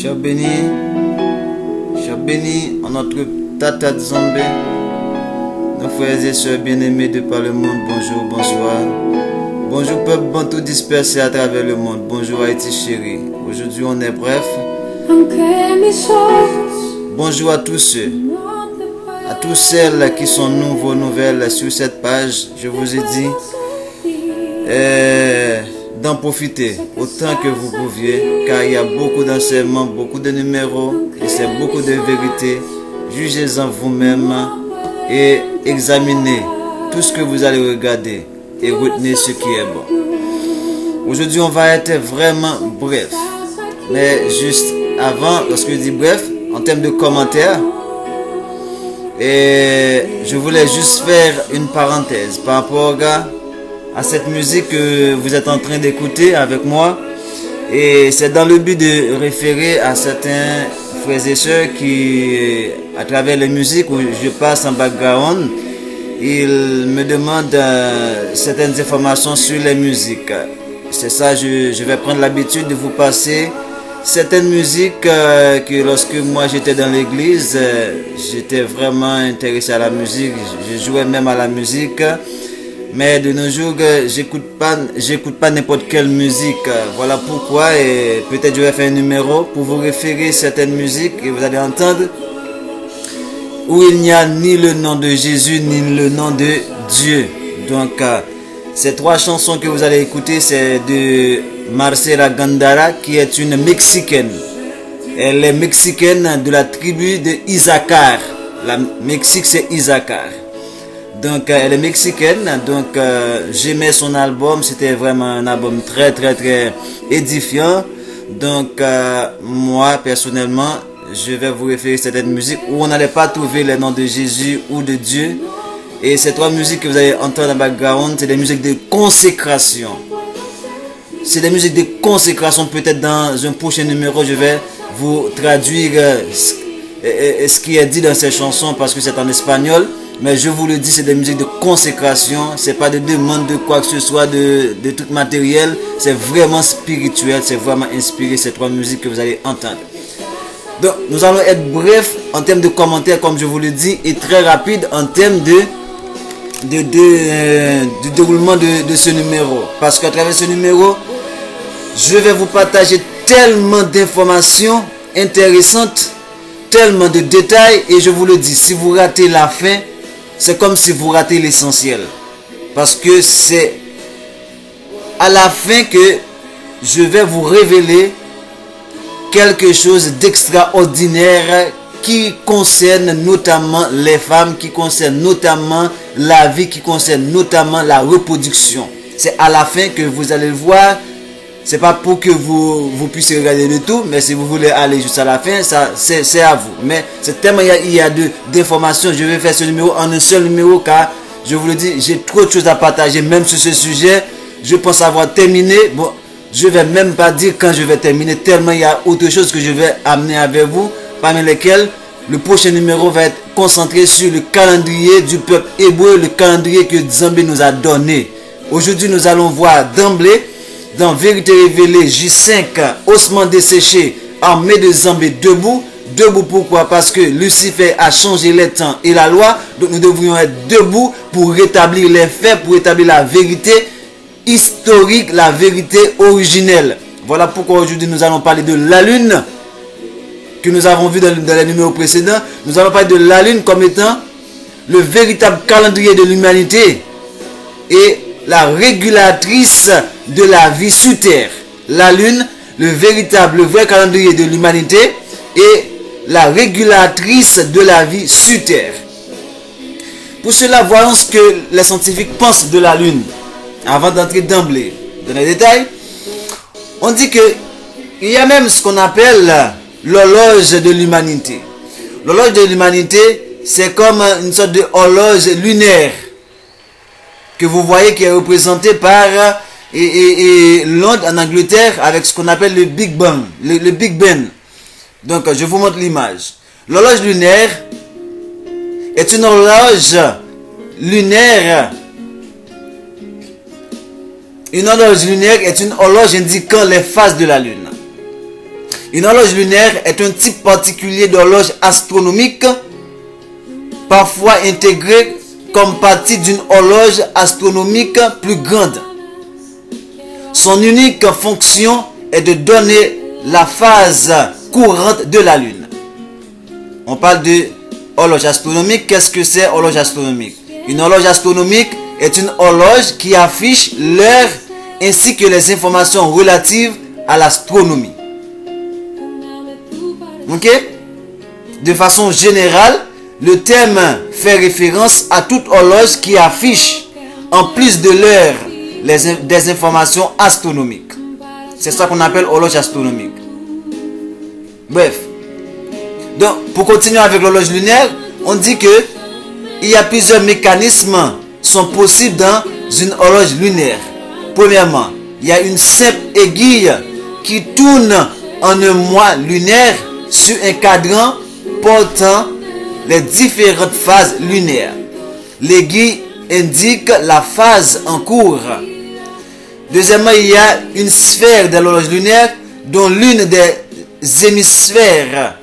Cher béni en notre Tata Nzambe, nos frères et sœurs bien-aimés de par le monde, bonjour, bonsoir. Bonjour peuple bantou dispersé à travers le monde, bonjour Haïti chérie. Aujourd'hui on est bref. Bonjour à tous ceux, à tous celles qui sont nouvelles sur cette page. Je vous ai dit d'en profiter autant que vous pouviez, car il y a beaucoup d'enseignements, beaucoup de numéros et c'est beaucoup de vérité. Jugez-en vous-même et examinez tout ce que vous allez regarder et retenez ce qui est bon. Aujourd'hui on va être vraiment bref, mais juste avant, lorsque je dis bref, en termes de commentaires, et je voulais juste faire une parenthèse par rapport à cette musique que vous êtes en train d'écouter avec moi. Et c'est dans le but de référer à certains frères et sœurs qui, à travers les musiques où je passe en background, ils me demandent certaines informations sur les musiques. C'est ça, je vais prendre l'habitude de vous passer certaines musiques que lorsque moi j'étais dans l'église, j'étais vraiment intéressé à la musique, je jouais même à la musique. Mais de nos jours, j'écoute pas n'importe quelle musique. Voilà pourquoi, et peut-être je vais faire un numéro pour vous référer certaines musiques et vous allez entendre où il n'y a ni le nom de Jésus ni le nom de Dieu. Donc ces trois chansons que vous allez écouter, c'est de Marcela Gandara, qui est une Mexicaine. Elle est mexicaine de la tribu de Isaacar. La Mexique, c'est Isaacar. Donc elle est mexicaine. Donc j'aimais son album. C'était vraiment un album très édifiant. Donc moi personnellement, je vais vous référer certaines musiques où on n'allait pas trouver les noms de Jésus ou de Dieu. Et ces trois musiques que vous allez entendre dans le background, c'est des musiques de consécration. C'est des musiques de consécration. Peut-être dans un prochain numéro, je vais vous traduire ce qui est dit dans ces chansons parce que c'est en espagnol. Mais je vous le dis, c'est des musiques de consécration. C'est pas de demande de quoi que ce soit, de trucs matériels. C'est vraiment spirituel. C'est vraiment inspiré, ces trois musiques que vous allez entendre. Donc, nous allons être bref en termes de commentaires, comme je vous le dis, et très rapide en termes du déroulement de ce numéro. Parce qu'à travers ce numéro, je vais vous partager tellement d'informations intéressantes, tellement de détails, et je vous le dis, si vous ratez la fin, c'est comme si vous ratez l'essentiel. Parce que c'est à la fin que je vais vous révéler quelque chose d'extraordinaire qui concerne notamment les femmes, qui concerne notamment la vie, qui concerne notamment la reproduction. C'est à la fin que vous allez le voir. C'est pas pour que vous puissiez regarder le tout, mais si vous voulez aller jusqu'à la fin, ça c'est à vous. Mais c'est tellement il y a d'informations. Je vais faire ce numéro en un seul numéro car je vous le dis, j'ai trop de choses à partager même sur ce sujet. Je pense avoir terminé. Bon, je vais même pas dire quand je vais terminer tellement il y a autre chose que je vais amener avec vous, parmi lesquelles le prochain numéro va être concentré sur le calendrier du peuple hébreu, le calendrier que Nzambe nous a donné. Aujourd'hui, nous allons voir d'emblée dans Vérité révélée J5, ossements desséchés, armée de Nzambe debout. Debout pourquoi? Parce que Lucifer a changé les temps et la loi. Donc nous devrions être debout pour rétablir les faits, pour rétablir la vérité historique, la vérité originelle. Voilà pourquoi aujourd'hui nous allons parler de la lune que nous avons vu dans les numéros précédents. Nous allons parler de la lune comme étant le véritable calendrier de l'humanité et la régulatrice de la vie sur terre. La lune, le vrai calendrier de l'humanité et la régulatrice de la vie sur terre. Pour cela, voyons ce que les scientifiques pensent de la lune. Avant d'entrer d'emblée dans les détails, on dit que il y a même ce qu'on appelle l'horloge de l'humanité. L'horloge de l'humanité, c'est comme une sorte de horloge lunaire que vous voyez qui est représentée par Londres en Angleterre avec ce qu'on appelle le Big Bang. Le Big Ben. Donc je vous montre l'image. L'horloge lunaire est une horloge lunaire. Une horloge lunaire est une horloge indiquant les phases de la lune. Une horloge lunaire est un type particulier d'horloge astronomique, parfois intégrée comme partie d'une horloge astronomique plus grande. Son unique fonction est de donner la phase courante de la Lune. On parle de horloge astronomique. Qu'est-ce que c'est horloge astronomique? Une horloge astronomique est une horloge qui affiche l'heure ainsi que les informations relatives à l'astronomie. Ok? De façon générale, le terme fait référence à toute horloge qui affiche, en plus de l'heure, des informations astronomiques. C'est ça qu'on appelle horloge astronomique. Bref. Donc, pour continuer avec l'horloge lunaire, on dit que il y a plusieurs mécanismes sont possibles dans une horloge lunaire. Premièrement, il y a une simple aiguille qui tourne en un mois lunaire sur un cadran portant les différentes phases lunaires. L'aiguille indique la phase en cours. Deuxièmement, il y a une sphère de l'horloge lunaire dont l'une des hémisphères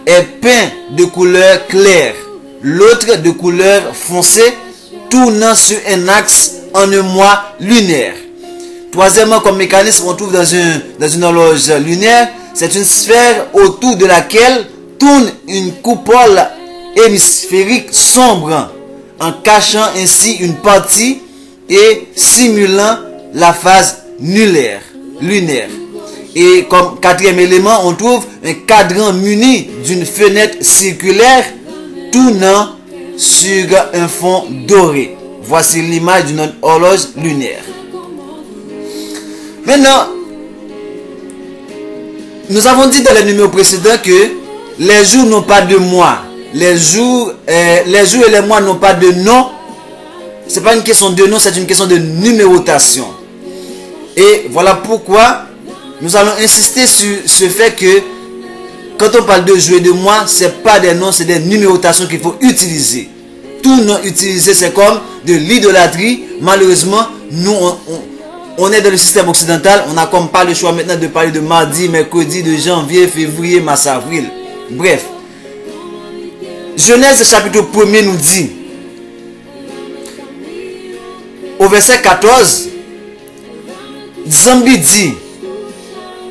est peint de couleur claire, l'autre de couleur foncée, tournant sur un axe en un mois lunaire. Troisièmement, comme mécanisme, on trouve dans une horloge lunaire, c'est une sphère autour de laquelle tourne une coupole hémisphérique sombre, en cachant ainsi une partie et simulant la phase lunaire. Et comme quatrième élément, on trouve un cadran muni d'une fenêtre circulaire tournant sur un fond doré. Voici l'image d'une horloge lunaire. Maintenant, nous avons dit dans les numéros précédents que les jours n'ont pas de mois. Les jours et les mois n'ont pas de nom. Ce n'est pas une question de nom, c'est une question de numérotation. Et voilà pourquoi nous allons insister sur ce fait que quand on parle de jours et de mois, ce n'est pas des noms, c'est des numérotations qu'il faut utiliser. Tout nom utilisé, c'est comme de l'idolâtrie. Malheureusement, nous, on est dans le système occidental. On n'a comme pas le choix maintenant de parler de mardi, mercredi, de janvier, février, mars, avril. Bref. Genèse chapitre 1er nous dit, au verset 14, Zambi dit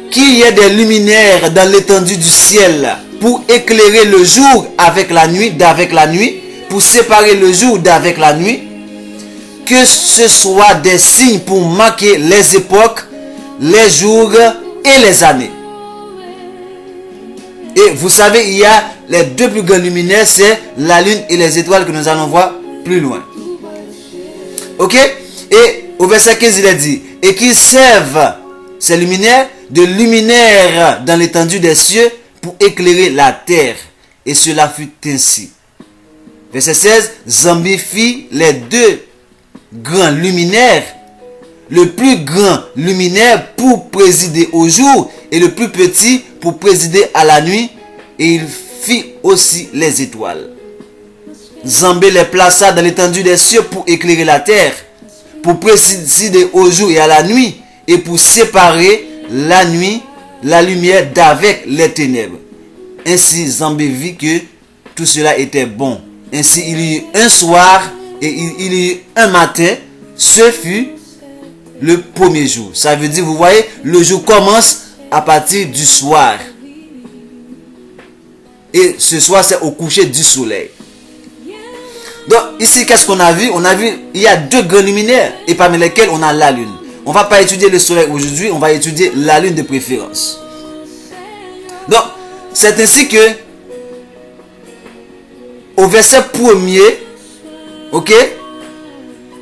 qu'il y ait des luminaires dans l'étendue du ciel pour éclairer le jour avec la nuit, d'avec la nuit, pour séparer le jour d'avec la nuit, que ce soit des signes pour marquer les époques, les jours et les années. Et vous savez, il y a les deux plus grands luminaires, c'est la lune et les étoiles que nous allons voir plus loin. Ok? Et au verset 15, il est dit, et qu'ils servent ces luminaires de luminaires dans l'étendue des cieux pour éclairer la terre. Et cela fut ainsi. Verset 16, Zambi fit les deux grands luminaires, le plus grand luminaire pour présider au jour et le plus petit pour présider à la nuit, et il fit aussi les étoiles. Zambé les plaça dans l'étendue des cieux pour éclairer la terre, pour présider au jour et à la nuit, et pour séparer la nuit, la lumière d'avec les ténèbres. Ainsi Zambé vit que tout cela était bon. Ainsi il y eut un soir et il y eut un matin. Ce fut le premier jour. Ça veut dire, vous voyez, le jour commence à partir du soir. Et ce soir, c'est au coucher du soleil. Donc, ici, qu'est-ce qu'on a vu? On a vu, il y a deux grands luminaires, et parmi lesquels on a la lune. On ne va pas étudier le soleil aujourd'hui, on va étudier la lune de préférence. Donc, c'est ainsi que, au verset 1er, ok?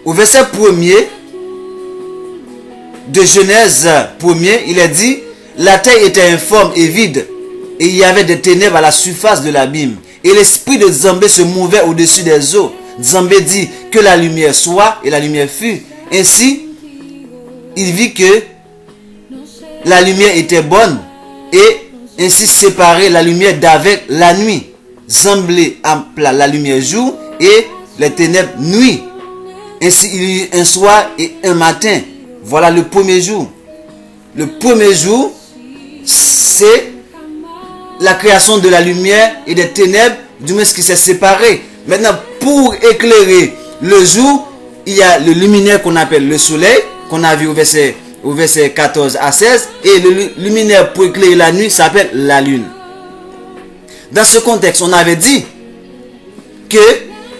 Au verset 1er de Genèse 1er, il est dit, la terre était informe et vide, et il y avait des ténèbres à la surface de l'abîme. Et l'esprit de Zambé se mouvait au-dessus des eaux. Zambé dit que la lumière soit, et la lumière fut. Ainsi, il vit que la lumière était bonne, et ainsi séparer la lumière d'avec la nuit. Zambé appela la lumière jour, et les ténèbres nuit. Ainsi, il y eut un soir et un matin. Voilà le premier jour. Le premier jour, c'est la création de la lumière et des ténèbres, du moins ce qui s'est séparé. Maintenant, pour éclairer le jour, il y a le luminaire qu'on appelle le soleil, qu'on a vu au verset 14 à 16, et le luminaire pour éclairer la nuit s'appelle la lune. Dans ce contexte, on avait dit que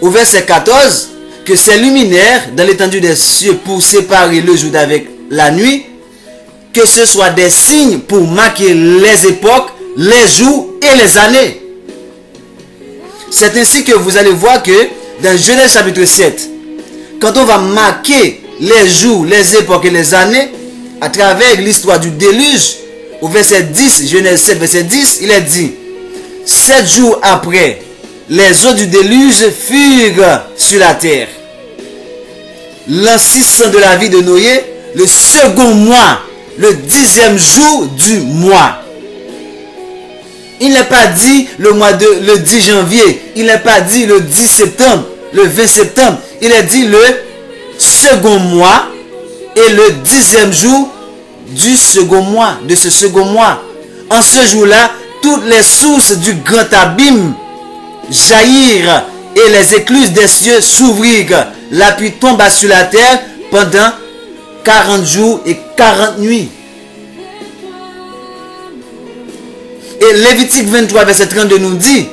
au verset 14, que ces luminaires dans l'étendue des cieux pour séparer le jour d'avec la nuit, que ce soit des signes pour marquer les époques, les jours et les années. C'est ainsi que vous allez voir que dans Genèse chapitre 7, quand on va marquer les jours, les époques et les années, à travers l'histoire du déluge, au verset 10, Genèse 7, verset 10, il est dit, 7 jours après, les eaux du déluge furent sur la terre. L'an 600 de la vie de Noé, le second mois, le 10e jour du mois. Il n'est pas dit le 10 janvier, il n'est pas dit le 10 septembre, le 20 septembre. Il est dit le second mois et le 10e jour du second mois, de ce second mois. En ce jour-là, toutes les sources du grand abîme jaillirent et les écluses des cieux s'ouvrirent. La pluie tomba sur la terre pendant 40 jours et 40 nuits. Et Lévitique 23, verset 32 nous dit,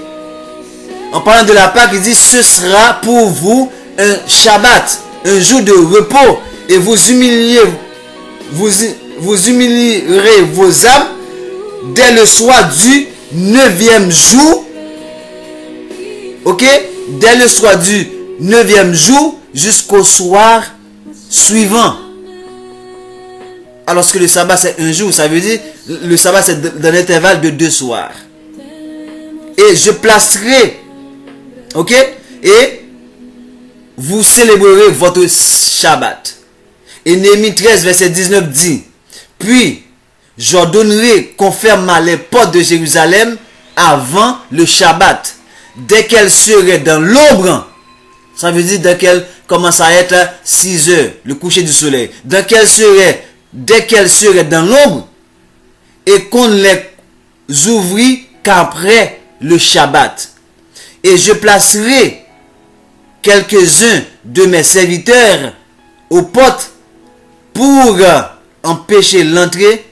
en parlant de la Pâque, il dit, ce sera pour vous un Shabbat, un jour de repos, et vous humilierez vos âmes dès le soir du 9e jour. Ok? Dès le soir du 9e jour jusqu'au soir suivant. Alors que le sabbat c'est un jour, ça veut dire le sabbat c'est dans l'intervalle de 2 soirs. Et je placerai, ok, et vous célébrerez votre Shabbat. Et Néhémie 13 verset 19 dit, puis j'ordonnerai qu'on ferme les portes de Jérusalem avant le Shabbat, dès qu'elle serait dans l'ombre. Ça veut dire dès qu'elle commence à être 6 heures, le coucher du soleil. Dès qu'elle serait dans l'ombre, et qu'on ne les ouvrit qu'après le Shabbat. Et je placerai quelques-uns de mes serviteurs aux portes pour empêcher l'entrée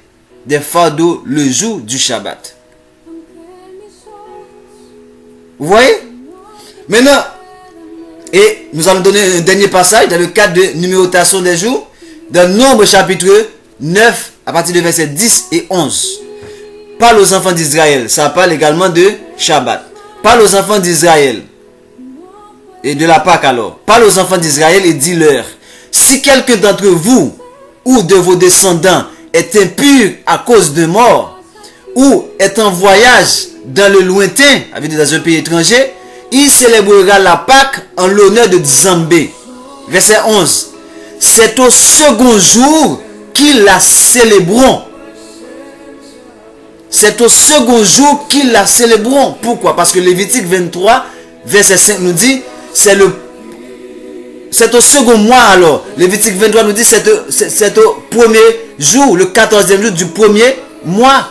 des fardeaux le jour du Shabbat. Vous voyez? Maintenant, et nous allons donner un dernier passage dans le cadre de numérotation des jours, dans Nombre chapitre 9, à partir de versets 10 et 11. Parle aux enfants d'Israël. Ça parle également de Shabbat. Parle aux enfants d'Israël. Et de la Pâque alors. Parle aux enfants d'Israël et dis-leur, si quelqu'un d'entre vous ou de vos descendants est impur à cause de mort, ou est en voyage dans le lointain, avec dans un pays étranger, il célébrera la Pâque en l'honneur de Zambé. Verset 11. C'est au second jour qu'ils la célébreront. C'est au second jour qu'ils la célébreront. Pourquoi? Parce que Lévitique 23, verset 5 nous dit, c'est au second mois alors. Lévitique 23 nous dit, c'est au premier jour, le 14e jour du premier mois.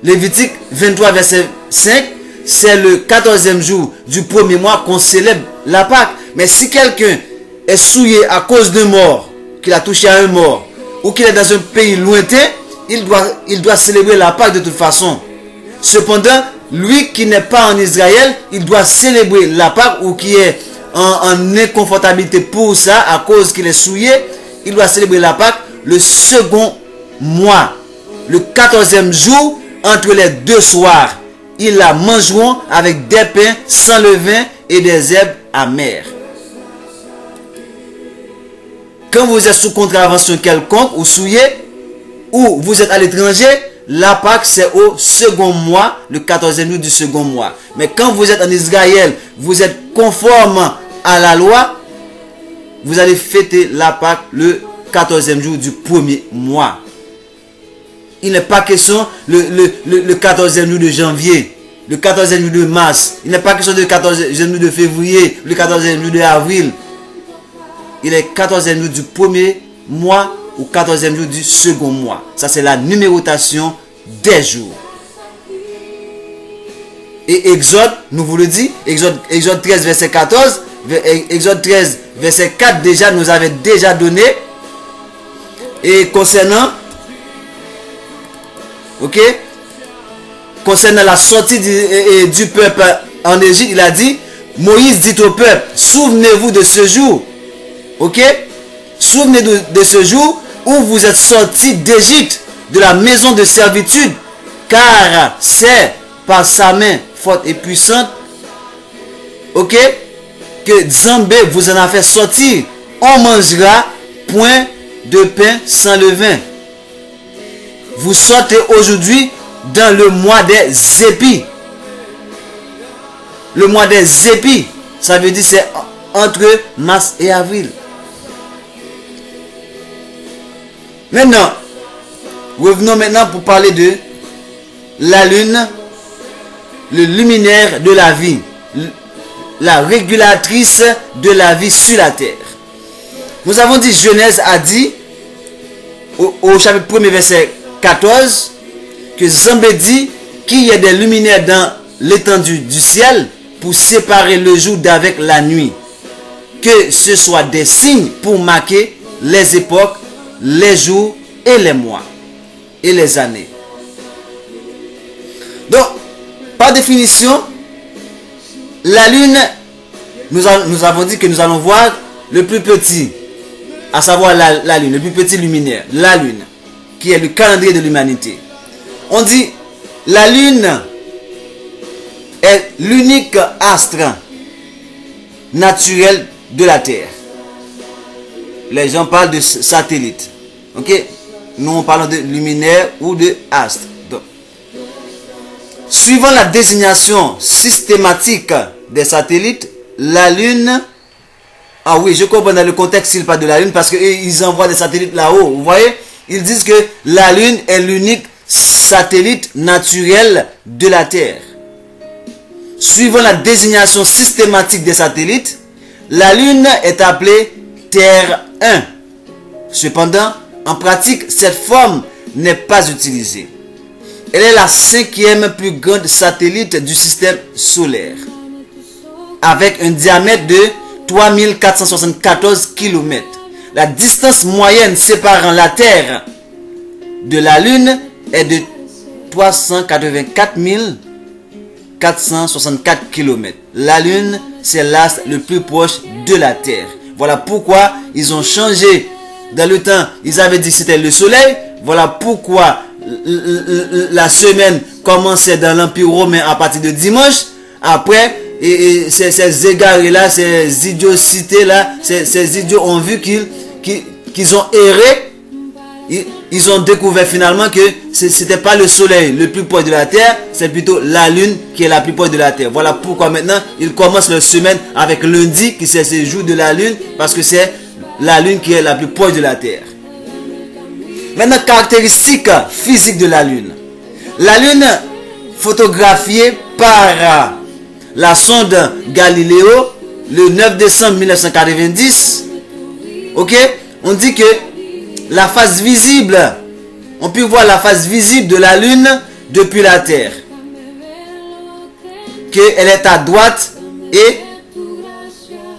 Lévitique 23, verset 5, c'est le 14e jour du premier mois qu'on célèbre la Pâque. Mais si quelqu'un est souillé à cause d'un mort, qu'il a touché à un mort, ou qu'il est dans un pays lointain, il doit célébrer la Pâque de toute façon. Cependant, lui qui n'est pas en Israël, il doit célébrer la Pâque, ou qui est en inconfortabilité pour ça, à cause qu'il est souillé, il doit célébrer la Pâque le second mois, le 14e jour, entre les 2 soirs. Ils la mangeront avec des pains sans levain et des herbes amères. Quand vous êtes sous contravention quelconque ou souillé, ou vous êtes à l'étranger, la Pâque c'est au second mois, le 14e jour du second mois. Mais quand vous êtes en Israël, vous êtes conforme à la loi, vous allez fêter la Pâque le 14e jour du premier mois. Il n'est pas question le 14e jour de janvier, le 14e jour de mars. Il n'est pas question de 14e jour de février, le 14e jour de avril. Il est 14e jour du premier mois ou 14e jour du second mois. Ça, c'est la numérotation des jours. Et Exode, nous vous le dit, Exode 13, verset 14, Exode 13, verset 4 déjà nous avait déjà donné. Et concernant, ok, concernant la sortie du peuple en Égypte, il a dit, Moïse dit au peuple, souvenez-vous de ce jour, ok, souvenez-vous de ce jour où vous êtes sortis d'Égypte, de la maison de servitude, car c'est par sa main forte et puissante, ok, que Zambé vous en a fait sortir. On mangera point de pain sans levain. Vous sortez aujourd'hui dans le mois des épis. Le mois des épis, ça veut dire c'est entre mars et avril. Maintenant, revenons maintenant pour parler de la lune, le luminaire de la vie, la régulatrice de la vie sur la terre. Nous avons dit, Genèse a dit, au chapitre 1er verset 14, que Zambé dit qu'il y a des luminaires dans l'étendue du ciel pour séparer le jour d'avec la nuit. Que ce soit des signes pour marquer les époques, les jours et les mois et les années. Donc, par définition, la lune, nous avons dit que nous allons voir le plus petit, à savoir la lune, le plus petit luminaire, la lune, qui est le calendrier de l'humanité. On dit, la lune est l'unique astre naturel de la Terre. Les gens parlent de satellite. Ok? Nous on parle de luminaire ou de astre. Donc, suivant la désignation systématique des satellites, la lune... Ah oui, je comprends dans le contexte s'ils parlent de la lune parce qu'ils envoient des satellites là-haut. Vous voyez? Ils disent que la lune est l'unique satellite naturel de la Terre. Suivant la désignation systématique des satellites, la lune est appelée Terre 1. Cependant, en pratique, cette forme n'est pas utilisée. Elle est la 5e plus grande satellite du système solaire, avec un diamètre de 3474 km. La distance moyenne séparant la Terre de la Lune est de 384 464 km. La Lune, c'est l'astre le plus proche de la Terre. Voilà pourquoi ils ont changé. Dans le temps, ils avaient dit que c'était le soleil. Voilà pourquoi la semaine commençait dans l'Empire romain à partir de dimanche. Après, ces égarés-là, ces idiots-cités-là, ces idiots ont vu qu'ils ont erré. Ils ont découvert finalement que ce n'était pas le soleil le plus proche de la terre, c'est plutôt la lune qui est la plus proche de la terre. Voilà pourquoi maintenant ils commencent leur semaine avec lundi, qui c'est ce jour de la lune, parce que c'est la lune qui est la plus proche de la terre. Maintenant, caractéristiques physiques de la lune. La lune photographiée par la sonde Galileo le 9 décembre 1990. Ok, on dit que la face visible, on peut voir la face visible de la lune depuis la terre, qu'elle est à droite et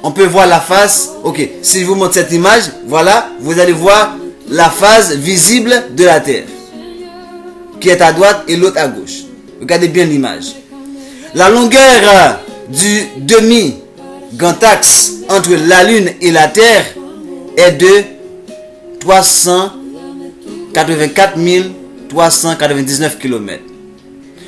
on peut voir la face. Ok, si je vous montre cette image, voilà, vous allez voir la face visible de la terre qui est à droite et l'autre à gauche. Regardez bien l'image. La longueur du demi-grand axe entre la lune et la terre est de 384 399 km.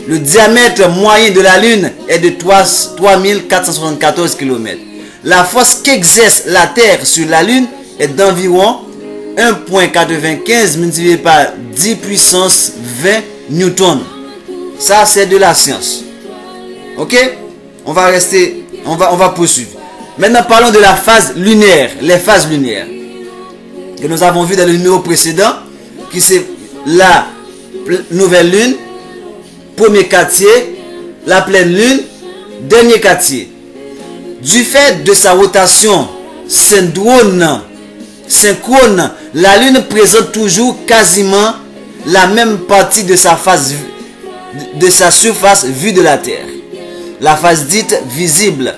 Le diamètre moyen de la lune est de 3474 km. La force qu'exerce la terre sur la lune est d'environ 1,95 multiplié par 10 puissance 20 newtons. Ça, c'est de la science. Ok? On va rester, on va poursuivre. Maintenant, parlons de la phase lunaire, les phases lunaires que nous avons vu dans le numéro précédent, qui c'est la nouvelle lune, premier quartier, la pleine lune, dernier quartier. Du fait de sa rotation synchrone, la lune présente toujours quasiment la même partie de sa face, de sa surface vue de la Terre. la phase dite visible.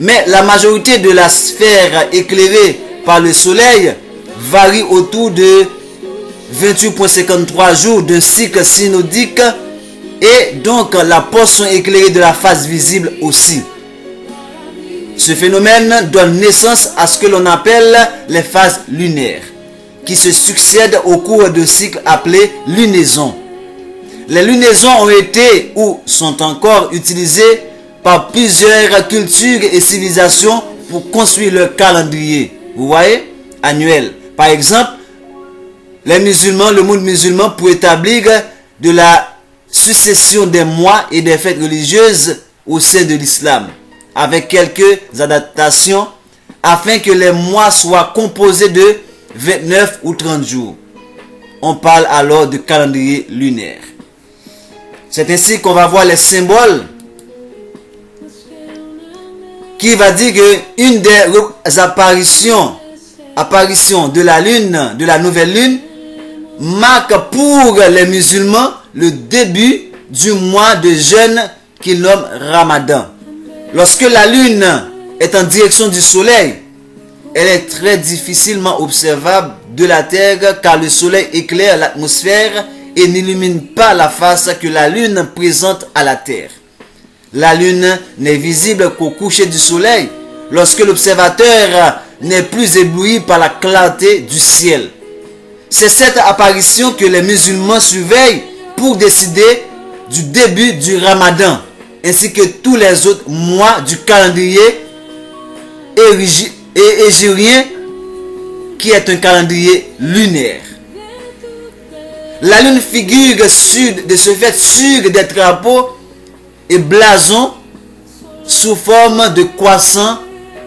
Mais la majorité de la sphère éclairée par le soleil varie autour de 28,53 jours d'un cycle synodique et donc la portion éclairée de la phase visible aussi. Ce phénomène donne naissance à ce que l'on appelle les phases lunaires, qui se succèdent au cours de cycles appelés lunaisons. Les lunaisons ont été ou sont encore utilisées par plusieurs cultures et civilisations pour construire leur calendrier, vous voyez, annuel. Par exemple, les musulmans, le monde musulman, pour établir de la succession des mois et des fêtes religieuses au sein de l'islam, avec quelques adaptations, afin que les mois soient composés de 29 ou 30 jours. On parle alors de calendrier lunaire. C'est ainsi qu'on va voir les symboles qui va dire que une des apparitions de la lune, de la nouvelle lune, marque pour les musulmans le début du mois de jeûne qu'ils nomment Ramadan. Lorsque la lune est en direction du soleil, elle est très difficilement observable de la terre car le soleil éclaire l'atmosphère et n'illumine pas la face que la lune présente à la terre. La lune n'est visible qu'au coucher du soleil, lorsque l'observateur n'est plus ébloui par la clarté du ciel. C'est cette apparition que les musulmans surveillent pour décider du début du Ramadan, ainsi que tous les autres mois du calendrier hégirien, qui est un calendrier lunaire. La lune figure de ce fait sur des drapeaux et blasons sous forme de croissant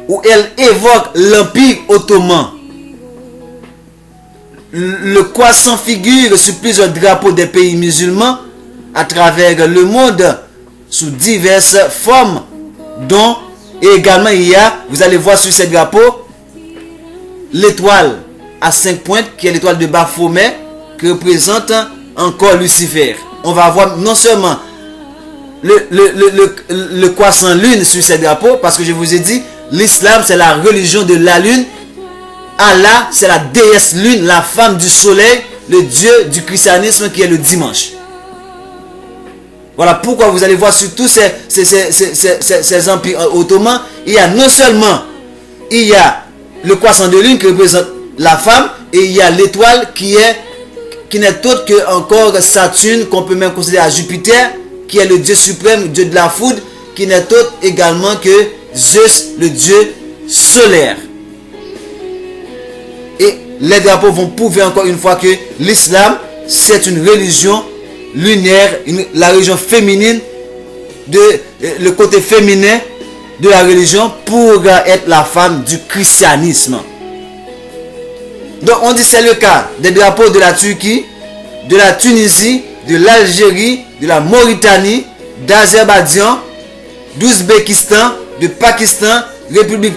où elle évoque l'Empire ottoman. Le croissant figure sur plusieurs drapeaux des pays musulmans à travers le monde sous diverses formes, dont également il y a, vous allez voir sur ces drapeaux, l'étoile à 5 pointes qui est l'étoile de Baphomet qui représente encore Lucifer. On va voir non seulement le croissant lune sur ces drapeaux, parce que je vous ai dit, l'islam c'est la religion de la lune. Allah c'est la déesse lune, la femme du soleil, le dieu du christianisme qui est le dimanche. Voilà pourquoi vous allez voir sur tous ces empires ottomans, il y a non seulement le croissant de lune qui représente la femme, et il y a l'étoile qui n'est autre que encore Saturne, qu'on peut même considérer à Jupiter, qui est le dieu suprême, dieu de la foudre, qui n'est autre également que Zeus, le dieu solaire. Et les drapeaux vont prouver encore une fois que l'islam, c'est une religion lunaire, la religion féminine, le côté féminin de la religion pour être la femme du christianisme. Donc on dit c'est le cas des drapeaux de la Turquie, de la Tunisie, de l'Algérie, de la Mauritanie, d'Azerbaïdjan, d'Ouzbékistan, de Pakistan, République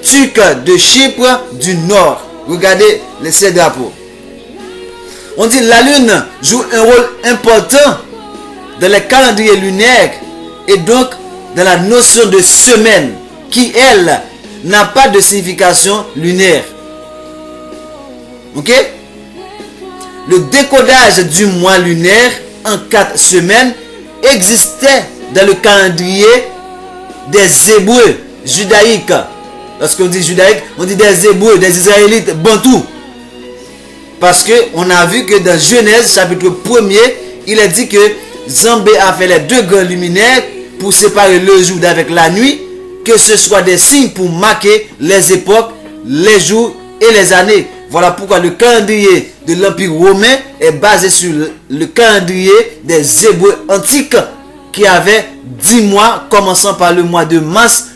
turque de Chypre du Nord. Regardez ces drapeaux. On dit la lune joue un rôle important dans les calendriers lunaires et donc dans la notion de semaine qui, elle, n'a pas de signification lunaire. Ok? Le décodage du mois lunaire en 4 semaines existait dans le calendrier des Hébreux judaïques. Lorsqu'on dit judaïque, on dit des Hébreux, des Israélites, bantous. Parce qu'on a vu que dans Genèse chapitre 1er, il est dit que Zambé a fait les 2 grands luminaires pour séparer le jour d'avec la nuit, que ce soit des signes pour marquer les époques, les jours et les années. Voilà pourquoi le calendrier de l'Empire romain est basé sur le calendrier des Hébreux antiques qui avait 10 mois, commençant par le mois de mars